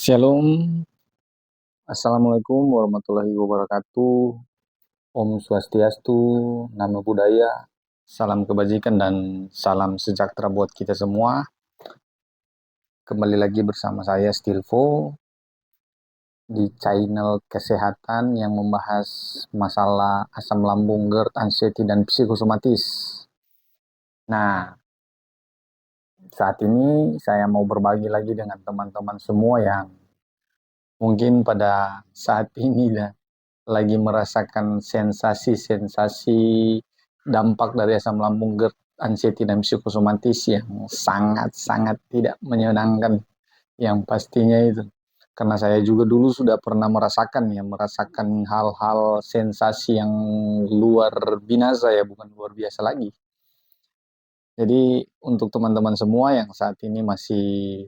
Shalom, Assalamualaikum warahmatullahi wabarakatuh. Om Swastiastu, Namo Buddhaya, salam kebajikan dan salam sejahtera buat kita semua. Kembali lagi bersama saya Stilvo di channel kesehatan yang membahas masalah asam lambung, GERD, anxiety, dan psikosomatis. Nah, saat ini saya mau berbagi lagi dengan teman-teman semua yang mungkin pada saat ini lagi merasakan sensasi-sensasi dampak dari asam lambung, GERD, anxiety, dan psikosomatis yang sangat-sangat tidak menyenangkan yang pastinya itu. Karena saya juga dulu sudah pernah merasakan hal-hal sensasi yang luar binasa ya, bukan luar biasa lagi. Jadi untuk teman-teman semua yang saat ini masih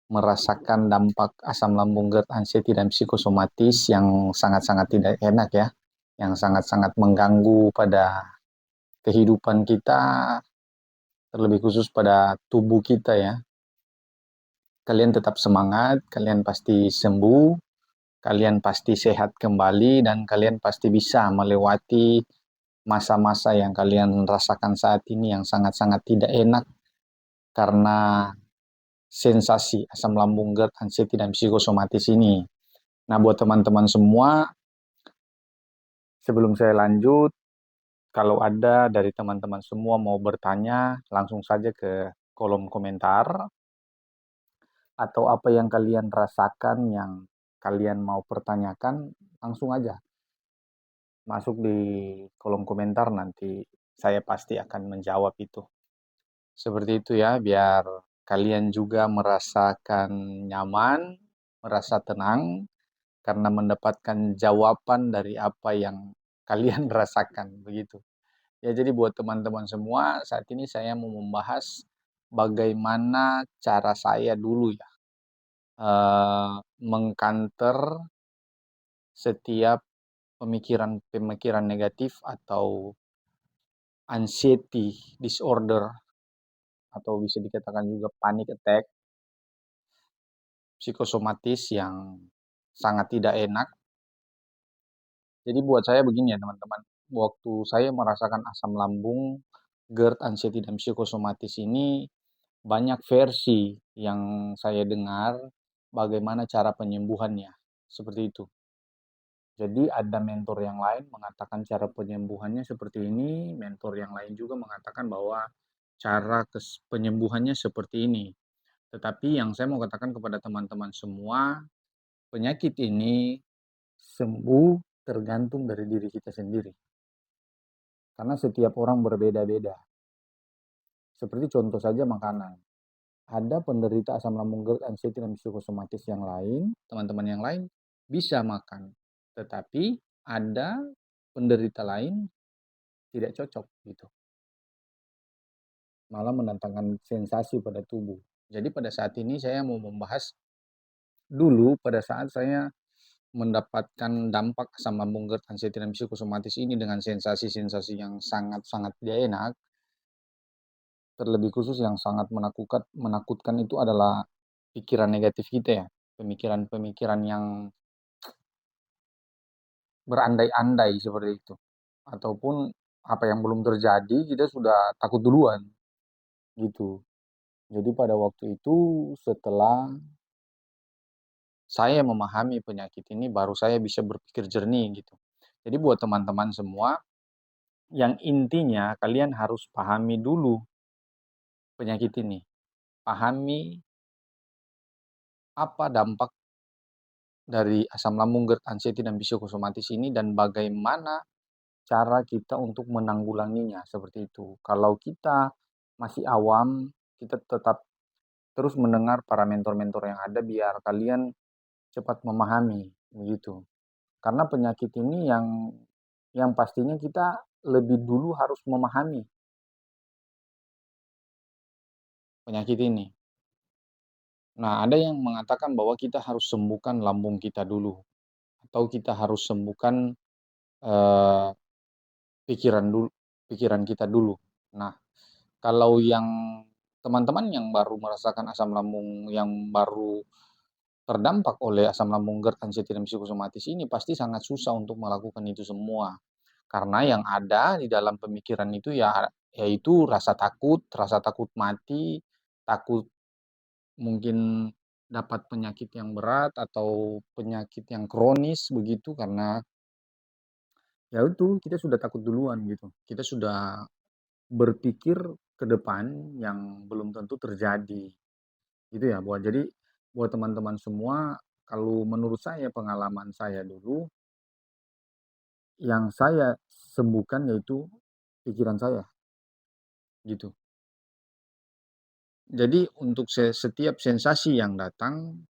merasakan dampak asam lambung, GERD, anxiety, dan psikosomatis yang sangat-sangat tidak enak ya, yang sangat-sangat mengganggu pada kehidupan kita, terlebih khusus pada tubuh kita ya. Kalian tetap semangat, kalian pasti sembuh, kalian pasti sehat kembali, dan kalian pasti bisa melewati masa-masa yang kalian rasakan saat ini yang sangat-sangat tidak enak karena sensasi asam lambung, GERD, anxiety, dan psikosomatis ini. Nah, buat teman-teman semua, sebelum saya lanjut, kalau ada dari teman-teman semua mau bertanya, langsung saja ke kolom komentar, atau apa yang kalian rasakan, yang kalian mau pertanyakan, langsung aja masuk di kolom komentar, nanti saya pasti akan menjawab itu. Seperti itu ya, biar kalian juga merasakan nyaman, merasa tenang, karena mendapatkan jawaban dari apa yang kalian rasakan, begitu. Ya, jadi buat teman-teman semua, saat ini saya mau membahas bagaimana cara saya dulu ya, mengcounter setiap pemikiran-pemikiran negatif atau anxiety disorder, atau bisa dikatakan juga panic attack, psikosomatis yang sangat tidak enak. Jadi buat saya begini ya teman-teman, waktu saya merasakan asam lambung, GERD, anxiety, dan psikosomatis ini, banyak versi yang saya dengar bagaimana cara penyembuhannya, seperti itu. Jadi ada mentor yang lain mengatakan cara penyembuhannya seperti ini, mentor yang lain juga mengatakan bahwa cara penyembuhannya seperti ini. Tetapi yang saya mau katakan kepada teman-teman semua, penyakit ini sembuh tergantung dari diri kita sendiri. Karena setiap orang berbeda-beda. Seperti contoh saja makanan. Ada penderita asam lambung, GERD, anxiety, dan psikosomatis yang lain, teman-teman yang lain bisa makan. Tetapi ada penderita lain tidak cocok gitu. Malah mendatangkan sensasi pada tubuh. Jadi pada saat ini saya mau membahas dulu pada saat saya mendapatkan dampak asam lambung, GERD, anxiety, dan psikosomatis ini dengan sensasi-sensasi yang sangat-sangat tidak enak. Terlebih khusus yang sangat menakutkan itu adalah pikiran negatif kita ya, pemikiran-pemikiran yang berandai-andai seperti itu, ataupun apa yang belum terjadi kita sudah takut duluan gitu. Jadi pada waktu itu, setelah saya memahami penyakit ini, baru saya bisa berpikir jernih gitu. Jadi buat teman-teman semua, yang intinya kalian harus pahami dulu penyakit ini, pahami apa dampak dari asam lambung, GERD, anxiety, dan psikosomatis ini, dan bagaimana cara kita untuk menanggulanginya, seperti itu. Kalau kita masih awam, kita tetap terus mendengar para mentor-mentor yang ada biar kalian cepat memahami begitu. Karena penyakit ini yang pastinya kita lebih dulu harus memahami penyakit ini. Nah, ada yang mengatakan bahwa kita harus sembuhkan lambung kita dulu, atau kita harus sembuhkan eh, pikiran kita dulu. Nah, kalau yang teman-teman yang baru merasakan asam lambung, yang baru terdampak oleh asam lambung GERD anxiety dan psikosomatis ini pasti sangat susah untuk melakukan itu semua. Karena yang ada di dalam pemikiran itu yaitu rasa takut mati, takut mungkin dapat penyakit yang berat atau penyakit yang kronis begitu, karena ya itu kita sudah takut duluan gitu. Kita sudah berpikir ke depan yang belum tentu terjadi. Gitu ya, buat teman-teman semua, kalau menurut saya, pengalaman saya dulu, yang saya sembuhkan yaitu pikiran saya, gitu. Jadi untuk setiap sensasi yang datang,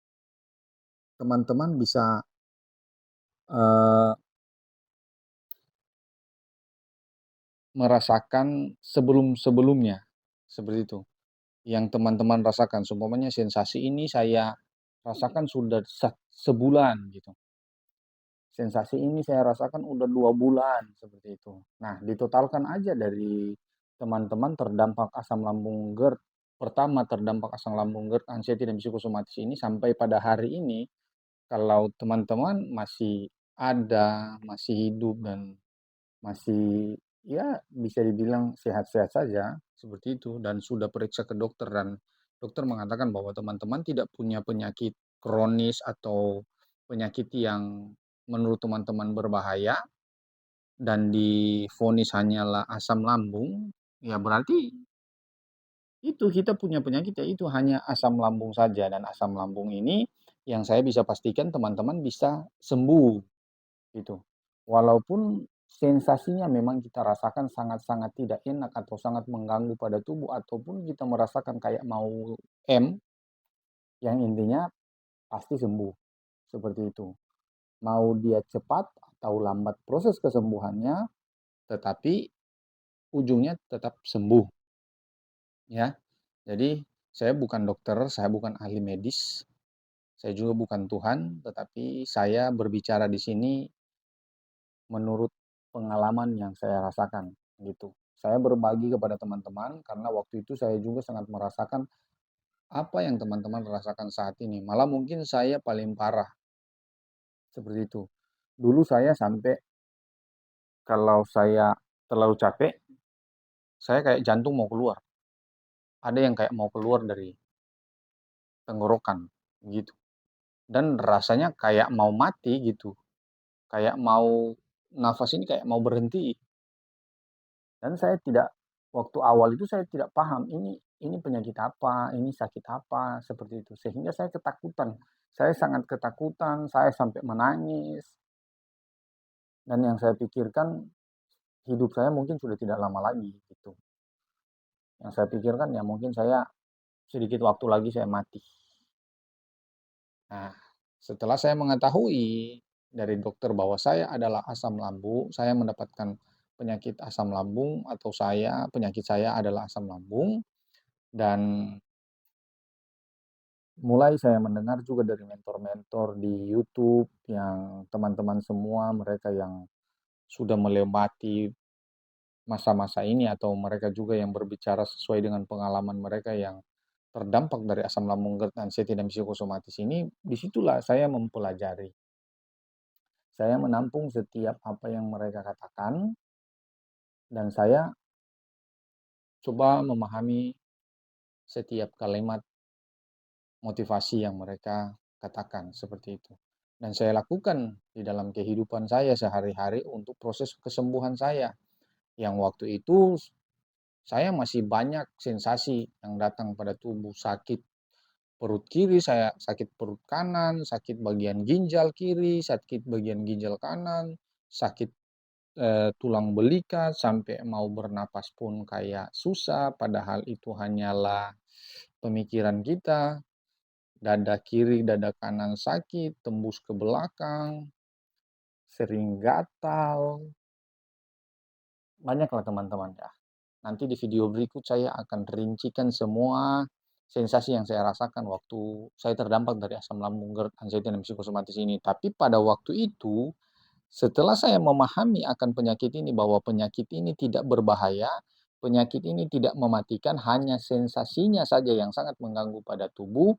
teman-teman bisa merasakan sebelum-sebelumnya, seperti itu. Yang teman-teman rasakan, seumpamanya sensasi ini saya rasakan sudah sebulan gitu. Sensasi ini saya rasakan udah 2 bulan, seperti itu. Nah, ditotalkan aja dari teman-teman terdampak asam lambung GERD, pertama terdampak asam lambung GERD, anxiety dan psikosomatis ini sampai pada hari ini, kalau teman-teman masih ada, masih hidup dan masih ya bisa dibilang sehat-sehat saja, seperti itu, dan sudah periksa ke dokter dan dokter mengatakan bahwa teman-teman tidak punya penyakit kronis atau penyakit yang menurut teman-teman berbahaya dan divonis hanyalah asam lambung, ya berarti itu kita punya penyakit ya itu hanya asam lambung saja, dan asam lambung ini yang saya bisa pastikan teman-teman bisa sembuh gitu. Walaupun sensasinya memang kita rasakan sangat-sangat tidak enak atau sangat mengganggu pada tubuh, ataupun kita merasakan kayak mau yang intinya pasti sembuh, seperti itu. Mau dia cepat atau lambat proses kesembuhannya, tetapi ujungnya tetap sembuh, ya. Jadi saya bukan dokter, saya bukan ahli medis, saya juga bukan Tuhan, tetapi saya berbicara di sini menurut pengalaman yang saya rasakan, gitu. Saya berbagi kepada teman-teman karena waktu itu saya juga sangat merasakan apa yang teman-teman rasakan saat ini. Malah mungkin saya paling parah, seperti itu. Dulu saya sampai kalau saya terlalu capek, saya kayak jantung mau keluar. Ada yang kayak mau keluar dari tenggorokan, gitu. Dan rasanya kayak mau mati gitu. Kayak mau nafas ini kayak mau berhenti. Dan saya tidak, waktu awal itu saya tidak paham ini penyakit apa, ini sakit apa, seperti itu. Sehingga saya ketakutan. Saya sangat ketakutan, saya sampai menangis. Dan yang saya pikirkan, hidup saya mungkin sudah tidak lama lagi gitu. Yang saya pikirkan ya mungkin saya sedikit waktu lagi saya mati. Nah, setelah saya mengetahui dari dokter bahwa saya adalah asam lambung, saya mendapatkan penyakit asam lambung, atau penyakit saya adalah asam lambung, dan mulai saya mendengar juga dari mentor-mentor di YouTube yang teman-teman semua mereka yang sudah melewati masa-masa ini, atau mereka juga yang berbicara sesuai dengan pengalaman mereka yang terdampak dari asam lambung GERD, anxiety dan psikosomatis ini, disitulah saya mempelajari. Saya menampung setiap apa yang mereka katakan, dan saya coba memahami setiap kalimat motivasi yang mereka katakan, seperti itu. Dan saya lakukan di dalam kehidupan saya sehari-hari untuk proses kesembuhan saya. Yang waktu itu saya masih banyak sensasi yang datang pada tubuh, sakit perut kiri, saya sakit perut kanan, sakit bagian ginjal kiri, sakit bagian ginjal kanan, sakit tulang belikat, sampai mau bernapas pun kayak susah, padahal itu hanyalah pemikiran kita. Dada kiri, dada kanan sakit, tembus ke belakang, sering gatal, banyaklah teman-teman ya. Nanti di video berikut saya akan rincikan semua sensasi yang saya rasakan waktu saya terdampak dari asam lambung GERD, anxiety dan psikosomatis ini. Tapi pada waktu itu, setelah saya memahami akan penyakit ini, bahwa penyakit ini tidak berbahaya, penyakit ini tidak mematikan, hanya sensasinya saja yang sangat mengganggu pada tubuh,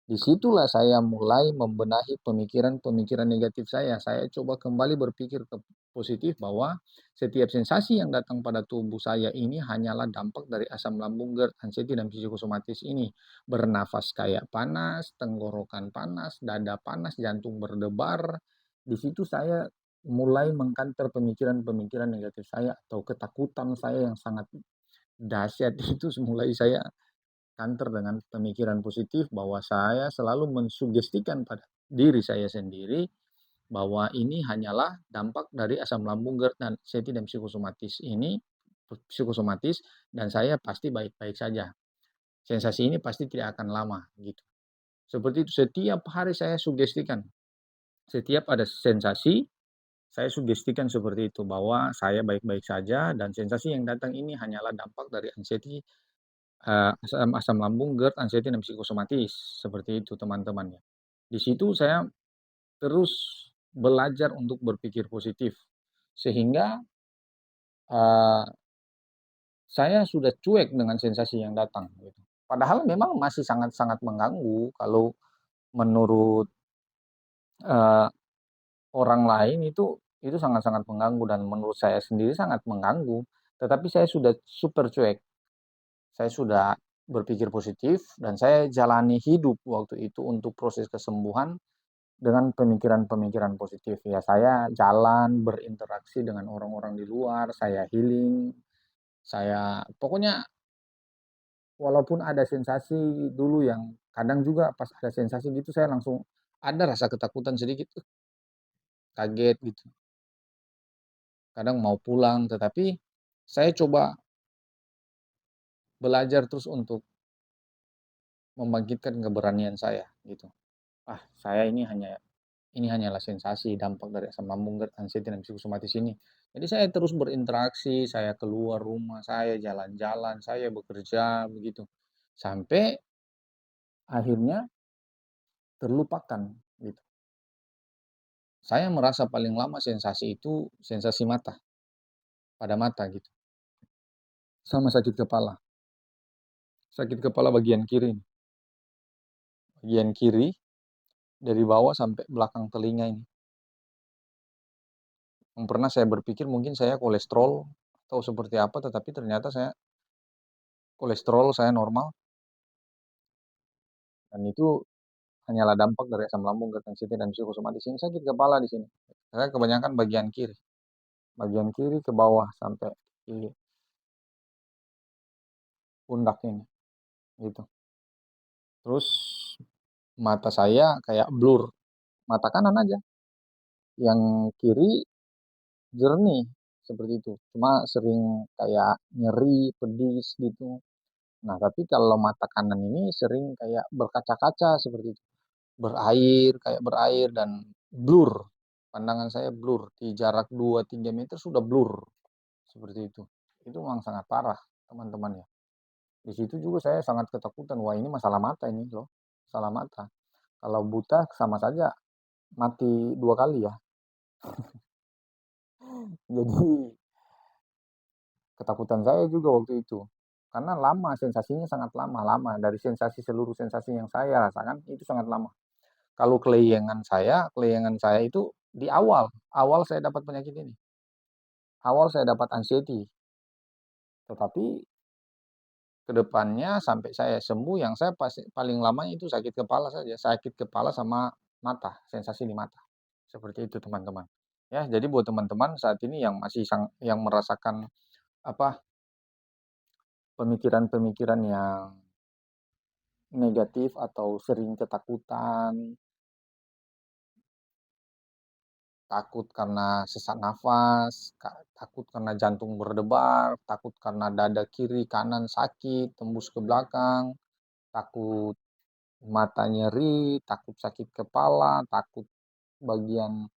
Disitulah saya mulai membenahi pemikiran-pemikiran negatif saya. Saya coba kembali berpikir ke positif bahwa setiap sensasi yang datang pada tubuh saya ini hanyalah dampak dari asam lambung, GERD, anxiety, dan psikosomatis ini. Bernafas kayak panas, tenggorokan panas, dada panas, jantung berdebar. Di situ saya mulai mengkanter pemikiran-pemikiran negatif saya atau ketakutan saya yang sangat dahsyat itu mulai saya kantor dengan pemikiran positif bahwa saya selalu mensugestikan pada diri saya sendiri bahwa ini hanyalah dampak dari asam lambung, GERD, dan anxiety dan psikosomatis dan saya pasti baik-baik saja. Sensasi ini pasti tidak akan lama gitu. Seperti itu setiap hari saya sugestikan. Setiap ada sensasi saya sugestikan seperti itu bahwa saya baik-baik saja dan sensasi yang datang ini hanyalah dampak dari anxiety, asam lambung, GERD, anxiety, dan psikosomatis. Seperti itu teman-teman ya. Di situ saya terus belajar untuk berpikir positif. Sehingga uh, saya sudah cuek dengan sensasi yang datang. Gitu. Padahal memang masih sangat-sangat mengganggu kalau menurut uh, orang lain itu sangat-sangat mengganggu dan menurut saya sendiri sangat mengganggu. Tetapi saya sudah super cuek. Saya sudah berpikir positif dan saya jalani hidup waktu itu untuk proses kesembuhan dengan pemikiran-pemikiran positif. Ya, saya jalan, berinteraksi dengan orang-orang di luar, saya healing, saya pokoknya walaupun ada sensasi dulu yang kadang juga pas ada sensasi gitu saya langsung ada rasa ketakutan sedikit, kaget gitu. Kadang mau pulang, tetapi saya coba belajar terus untuk membangkitkan keberanian saya gitu. Saya ini hanyalah sensasi dampak dari asam lambung, GERD, anxiety, dan psikosomatis ini. Jadi saya terus berinteraksi, saya keluar rumah, saya jalan-jalan, saya bekerja, begitu. Sampai akhirnya terlupakan, gitu. Saya merasa paling lama sensasi itu sensasi mata, pada mata gitu. Sama sakit kepala. Sakit kepala bagian kiri. Bagian kiri, dari bawah sampai belakang telinga ini. Yang pernah saya berpikir mungkin saya kolesterol atau seperti apa, tetapi ternyata kolesterol saya normal. Dan itu hanyalah dampak dari asam lambung, ketensian, dan psikosomatis. Ini sakit kepala di sini. Saya kebanyakan bagian kiri. Bagian kiri ke bawah sampai di pundak ini. Gitu. Terus mata saya kayak blur. Mata kanan aja. Yang kiri jernih. Seperti itu. Cuma sering kayak nyeri, pedis gitu. Nah, tapi kalau mata kanan ini sering kayak berkaca-kaca seperti itu. Berair dan blur. Pandangan saya blur. Di jarak 2-3 meter sudah blur. Seperti itu. Itu memang sangat parah, teman-teman ya. Di situ juga saya sangat ketakutan. Wah, ini masalah mata ini loh. Masalah mata. Kalau buta sama saja mati 2 kali ya. Jadi ketakutan saya juga waktu itu. Karena lama, sensasinya sangat lama. Dari seluruh sensasi yang saya rasakan itu sangat lama. Kalau kelayangan saya itu di awal saya dapat penyakit ini. Awal saya dapat anxiety. Tetapi kedepannya sampai saya sembuh yang saya paling lama itu sakit kepala saja. Sakit kepala sama mata, sensasi di mata. Seperti itu teman-teman. Ya, jadi buat teman-teman saat ini yang masih yang merasakan apa pemikiran-pemikiran yang negatif atau sering ketakutan, takut karena sesak nafas, takut karena jantung berdebar, takut karena dada kiri kanan sakit, tembus ke belakang, takut mata nyeri, takut sakit kepala, takut bagian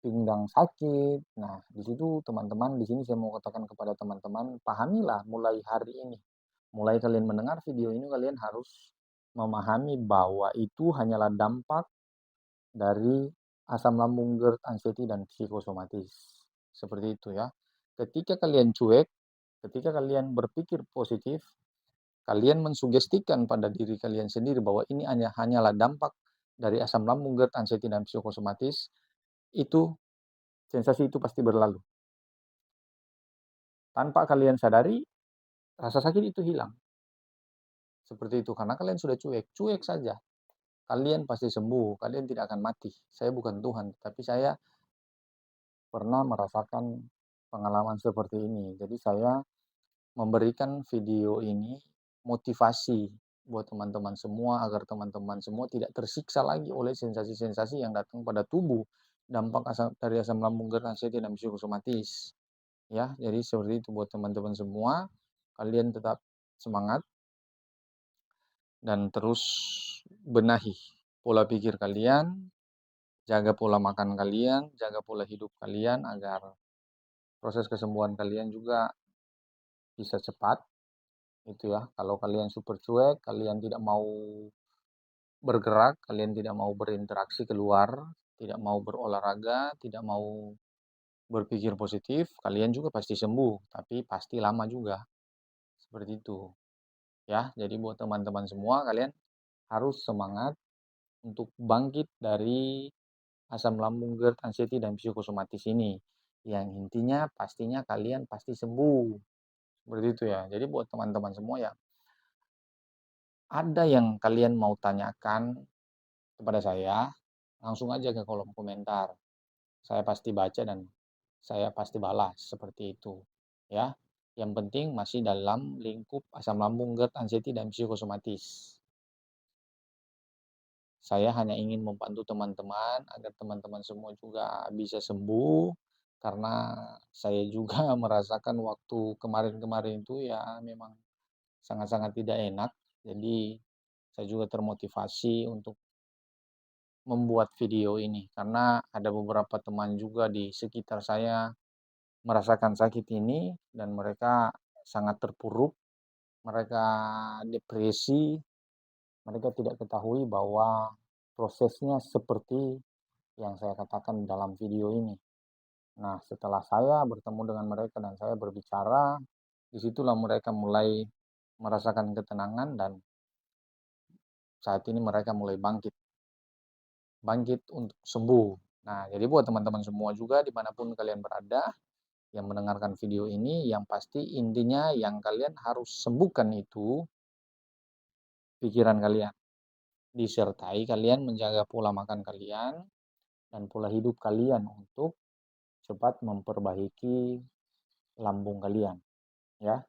pinggang sakit. Nah, di situ teman-teman, di sini saya mau katakan kepada teman-teman, pahamilah mulai hari ini. Mulai kalian mendengar video ini, kalian harus memahami bahwa itu hanyalah dampak dari asam lambung, GERD, anxiety, dan psikosomatis. Seperti itu ya. Ketika kalian cuek, ketika kalian berpikir positif, kalian mensugestikan pada diri kalian sendiri bahwa ini hanyalah dampak dari asam lambung, GERD, anxiety, dan psikosomatis, itu sensasi itu pasti berlalu. Tanpa kalian sadari, rasa sakit itu hilang. Seperti itu, karena kalian sudah cuek saja. Kalian pasti sembuh, kalian tidak akan mati. Saya bukan Tuhan, tapi saya pernah merasakan pengalaman seperti ini. Jadi saya memberikan video ini motivasi buat teman-teman semua, agar teman-teman semua tidak tersiksa lagi oleh sensasi-sensasi yang datang pada tubuh, dampak dari asam lambung, GERD, anxiety, dan psikosomatis. Ya, jadi seperti itu buat teman-teman semua. Kalian tetap semangat dan terus benahi pola pikir kalian, jaga pola makan kalian, jaga pola hidup kalian agar proses kesembuhan kalian juga bisa cepat. Itu ya, kalau kalian super cuek, kalian tidak mau bergerak, kalian tidak mau berinteraksi keluar, tidak mau berolahraga, tidak mau berpikir positif, kalian juga pasti sembuh, tapi pasti lama juga. Seperti itu. Ya, jadi buat teman-teman semua, kalian harus semangat untuk bangkit dari asam lambung, GERD, anxiety, dan psikosomatis ini. Yang intinya pastinya kalian pasti sembuh. Seperti itu ya. Jadi buat teman-teman semua ya, ada yang kalian mau tanyakan kepada saya, langsung aja ke kolom komentar. Saya pasti baca dan saya pasti balas seperti itu. Ya. Yang penting masih dalam lingkup asam lambung, GERD, anxiety, dan psikosomatis. Saya hanya ingin membantu teman-teman agar teman-teman semua juga bisa sembuh, karena saya juga merasakan waktu kemarin-kemarin itu ya memang sangat-sangat tidak enak. Jadi saya juga termotivasi untuk membuat video ini karena ada beberapa teman juga di sekitar saya merasakan sakit ini dan mereka sangat terpuruk, mereka depresi, mereka tidak ketahui bahwa prosesnya seperti yang saya katakan dalam video ini. Nah, setelah saya bertemu dengan mereka dan saya berbicara, disitulah mereka mulai merasakan ketenangan dan saat ini mereka mulai bangkit untuk sembuh. Nah, jadi buat teman-teman semua juga dimanapun kalian berada yang mendengarkan video ini, yang pasti intinya yang kalian harus sembuhkan itu pikiran kalian. Disertai kalian menjaga pola makan kalian dan pola hidup kalian untuk cepat memperbaiki lambung kalian. Ya,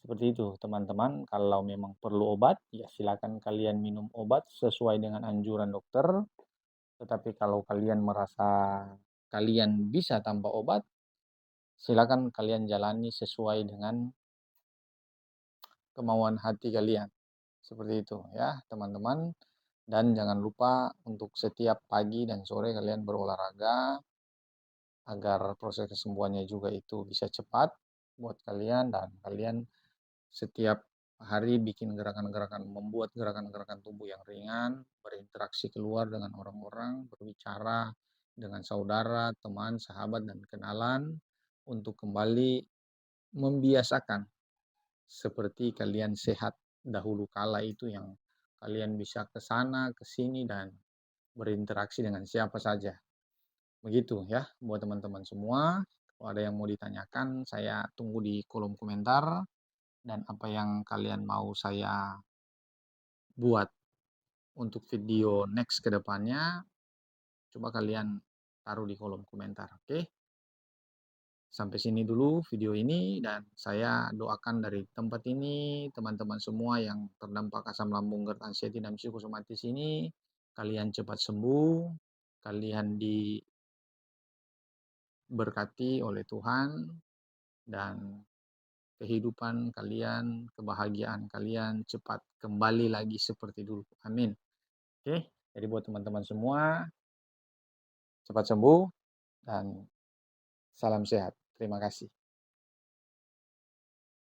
seperti itu teman-teman. Kalau memang perlu obat, ya silakan kalian minum obat sesuai dengan anjuran dokter. Tetapi kalau kalian merasa kalian bisa tanpa obat, silakan kalian jalani sesuai dengan kemauan hati kalian. Seperti itu ya teman-teman. Dan jangan lupa untuk setiap pagi dan sore kalian berolahraga agar proses kesembuhannya juga itu bisa cepat buat kalian, dan kalian setiap hari bikin gerakan-gerakan, membuat gerakan-gerakan tubuh yang ringan, berinteraksi keluar dengan orang-orang, berbicara dengan saudara, teman, sahabat, dan kenalan untuk kembali membiasakan seperti kalian sehat dahulu kala itu, yang kalian bisa ke sana, ke sini, dan berinteraksi dengan siapa saja. Begitu ya buat teman-teman semua. Kalau ada yang mau ditanyakan, saya tunggu di kolom komentar. Dan apa yang kalian mau saya buat untuk video next ke depannya, coba kalian taruh di kolom komentar. Oke? Sampai sini dulu video ini, dan saya doakan dari tempat ini teman-teman semua yang terdampak asam lambung, GERD, anxiety, dan psikosomatis ini, kalian cepat sembuh, kalian diberkati oleh Tuhan, dan kehidupan kalian, kebahagiaan kalian cepat kembali lagi seperti dulu. Amin. Oke, jadi buat teman-teman semua, cepat sembuh dan salam sehat. Terima kasih.